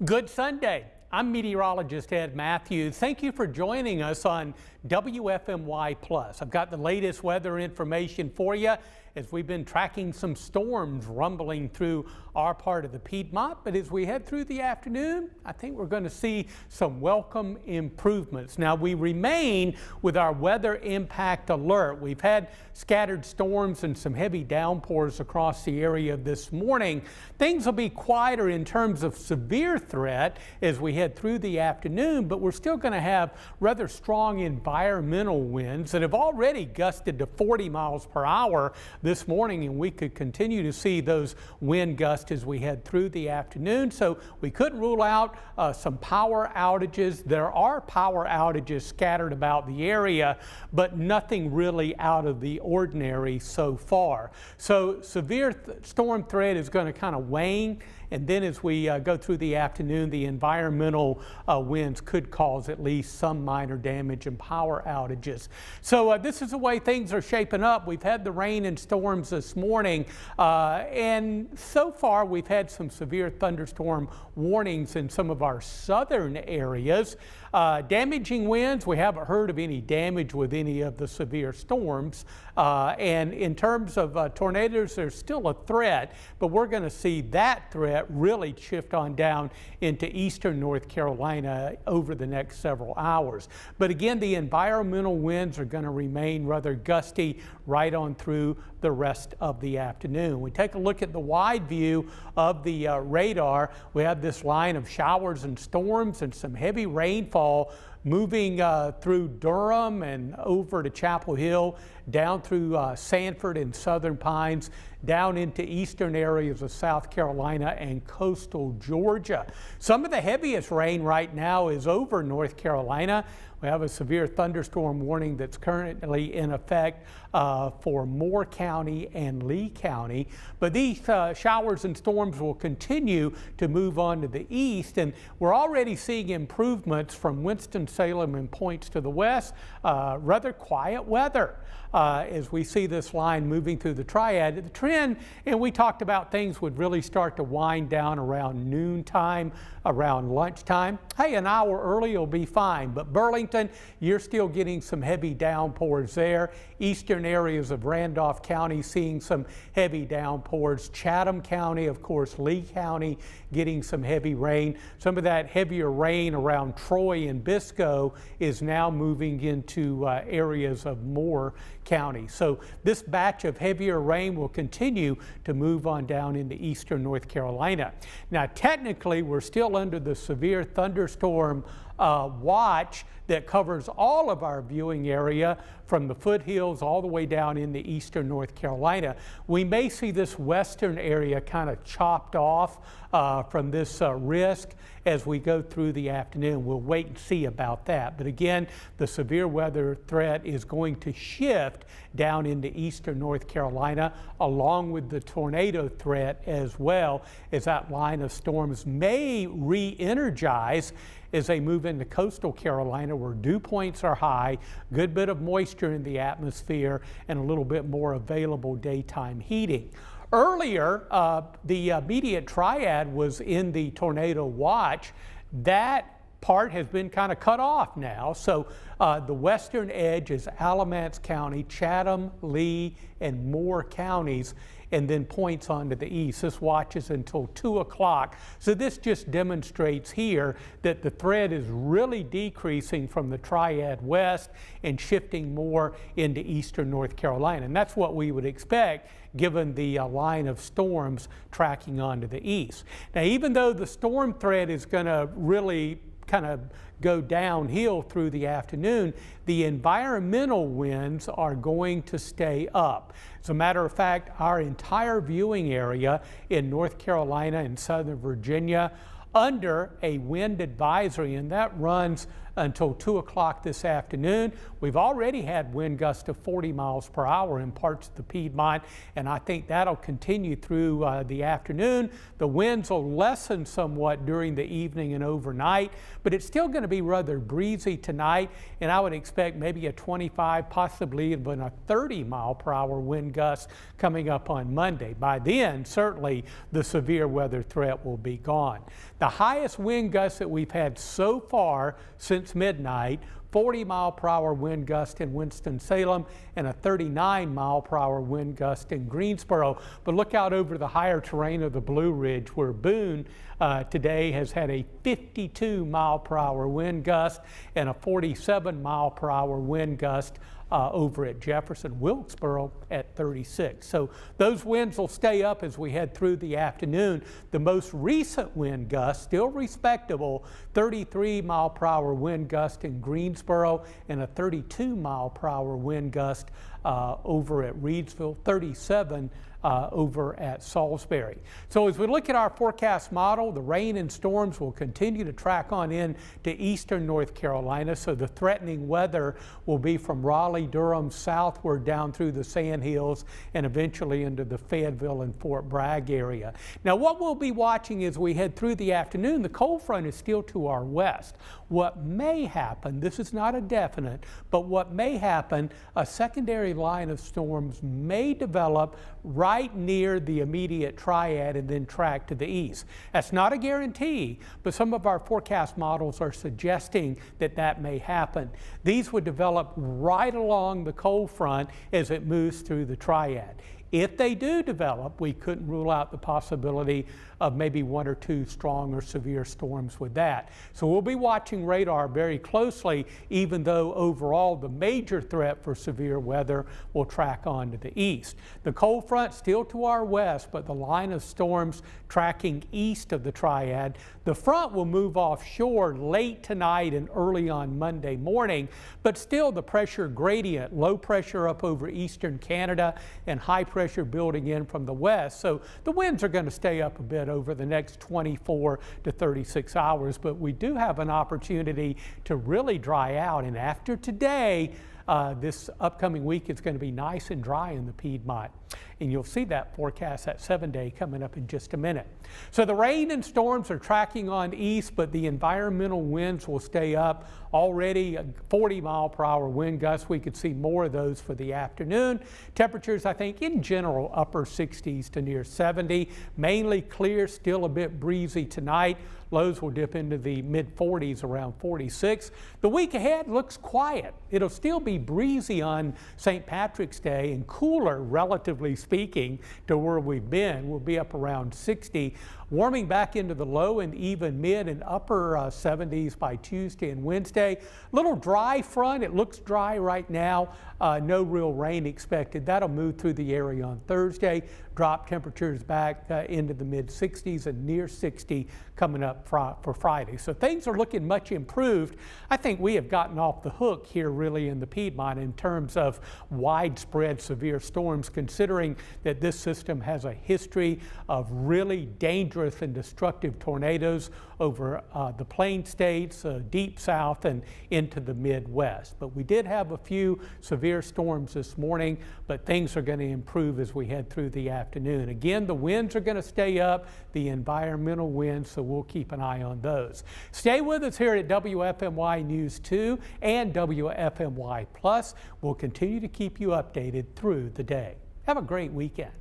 Good Sunday. I'm Meteorologist Ed Matthews. Thank you for joining us on WFMY Plus. I've got the latest weather information for you as we've been tracking some storms rumbling through our part of the Piedmont. But as we head through the afternoon, I think we're going to see some welcome improvements. Now, we remain with our weather impact alert. We've had scattered storms and some heavy downpours across the area this morning. Things will be quieter in terms of severe threat as we head through the afternoon, but we're still going to have rather strong environmental winds that have already gusted to 40 miles per hour this morning, and we could continue to see those wind gusts as we head through the afternoon. So we couldn't rule out some power outages. There are power outages scattered about the area, but nothing really out of the ordinary so far. So severe storm threat is going to kind of wane. And then as we go through the afternoon, the environmental winds could cause at least some minor damage and power outages. So this is the way things are shaping up. We've had the rain and storms this morning, and so far we've had some severe thunderstorm warnings in some of our southern areas. Damaging winds, we haven't heard of any damage with any of the severe storms. And in terms of tornadoes, there's still a threat, but we're going to see that threat really shift on down into eastern North Carolina over the next several hours. But again, the environmental winds are going to remain rather gusty right on through the rest of the afternoon. We take a look at the wide view of the radar. We have this line of showers and storms and some heavy rainfall moving through Durham and over to Chapel Hill, down through Sanford and Southern Pines, down into eastern areas of South Carolina and coastal Georgia. Some of the heaviest rain right now is over North Carolina. We have a severe thunderstorm warning that's currently in effect for Moore County and Lee County. But these showers and storms will continue to move on to the east, and we're already seeing improvements from Winston-Salem and points to the west. Rather quiet weather as we see this line moving through the Triad. The trend, and we talked about things would really start to wind down around noontime, around lunchtime. Hey, an hour early will be fine, but Burlington, you're still getting some heavy downpours there. Eastern areas of Randolph County seeing some heavy downpours. Chatham County, of course, Lee County getting some heavy rain. Some of that heavier rain around Troy and Biscoe is now moving into areas of Moore County. So this batch of heavier rain will continue to move on down into eastern North Carolina. Now, technically, we're still under the severe thunderstorm watch that covers all of our viewing area from the foothills all the way down into eastern North Carolina. We may see this western area kind of chopped off from this risk as we go through the afternoon. We'll wait and see about that. But again, the severe weather threat is going to shift down into eastern North Carolina, along with the tornado threat as well, as that line of storms may re-energize as they move into coastal Carolina, where dew points are high, good bit of moisture in the atmosphere, and a little bit more available daytime heating. Earlier, the immediate Triad was in the tornado watch. That part has been kind of cut off now. So the western edge is Alamance County, Chatham, Lee, and Moore counties, and then points onto the east. This watch is until 2 o'clock. So this just demonstrates here that the threat is really decreasing from the Triad west and shifting more into eastern North Carolina. And that's what we would expect given the line of storms tracking onto the east. Now, even though the storm threat is going to really kind of go downhill through the afternoon, the environmental winds are going to stay up. As a matter of fact, our entire viewing area in North Carolina and Southern Virginia under a wind advisory, and that runs until 2 o'clock this afternoon. We've already had wind gusts of 40 miles per hour in parts of the Piedmont, and I think that'll continue through the afternoon. The winds will lessen somewhat during the evening and overnight, but it's still going to be rather breezy tonight, and I would expect maybe a 25, possibly even a 30 mile per hour wind gust coming up on Monday. By then, certainly the severe weather threat will be gone. The highest wind gusts that we've had so far since midnight, 40 mile per hour wind gust in Winston-Salem and a 39 mile per hour wind gust in Greensboro. But look out over the higher terrain of the Blue Ridge, where Boone today has had a 52 mile per hour wind gust and a 47 mile per hour wind gust over at Jefferson. Wilkesboro at 36. So those winds will stay up as we head through the afternoon. The most recent wind gust, still respectable, 33 mile per hour wind gust in Greensboro and a 32 mile per hour wind gust over at Reedsville, 37 over at Salisbury. So as we look at our forecast model, the rain and storms will continue to track on in to eastern North Carolina. So the threatening weather will be from Raleigh, Durham, southward down through the Sandhills and eventually into the Fayetteville and Fort Bragg area. Now what we'll be watching as we head through the afternoon, the cold front is still to our west. What may happen, this is not a definite, but what may happen, a secondary line of storms may develop right near the immediate Triad and then track to the east. That's not a guarantee, but some of our forecast models are suggesting that that may happen. These would develop right along the cold front as it moves through the Triad. If they do develop, we couldn't rule out the possibility of maybe one or two strong or severe storms with that. So we'll be watching radar very closely, even though overall the major threat for severe weather will track on to the east. The cold front still to our west, but the line of storms tracking east of the Triad. The front will move offshore late tonight and early on Monday morning, but still the pressure gradient, low pressure up over eastern Canada and high pressure building in from the west. So the winds are going to stay up a bit over the next 24 to 36 hours, but we do have an opportunity to really dry out. And after today, this upcoming week is going to be nice and dry in the Piedmont. And you'll see that forecast, that 7-day, coming up in just a minute. So the rain and storms are tracking on east, but the environmental winds will stay up. Already 40 mile per hour wind gusts. We could see more of those for the afternoon. Temperatures, I think, in general, upper 60s to near 70. Mainly clear, still a bit breezy tonight. Lows will dip into the mid-40s, around 46. The week ahead looks quiet. It'll still be breezy on St. Patrick's Day and cooler, relatively speaking, to where we've been. We'll be up around 60, warming back into the low and even mid and upper 70s by Tuesday and Wednesday. Little dry front. It looks dry right now. No real rain expected. That'll move through the area on Thursday. Drop temperatures back into the mid-60s and near 60 coming up for Friday. So things are looking much improved. I think we have gotten off the hook here really in the Piedmont in terms of widespread severe storms, considering that this system has a history of really dangerous and destructive tornadoes over the Plain States, deep south and into the Midwest. But we did have a few severe storms this morning, but things are going to improve as we head through the afternoon. Again, the winds are going to stay up, the environmental winds, so we'll keep an eye on those. Stay with us here at WFMY News 2 and WFMY Plus. We'll continue to keep you updated through the day. Have a great weekend.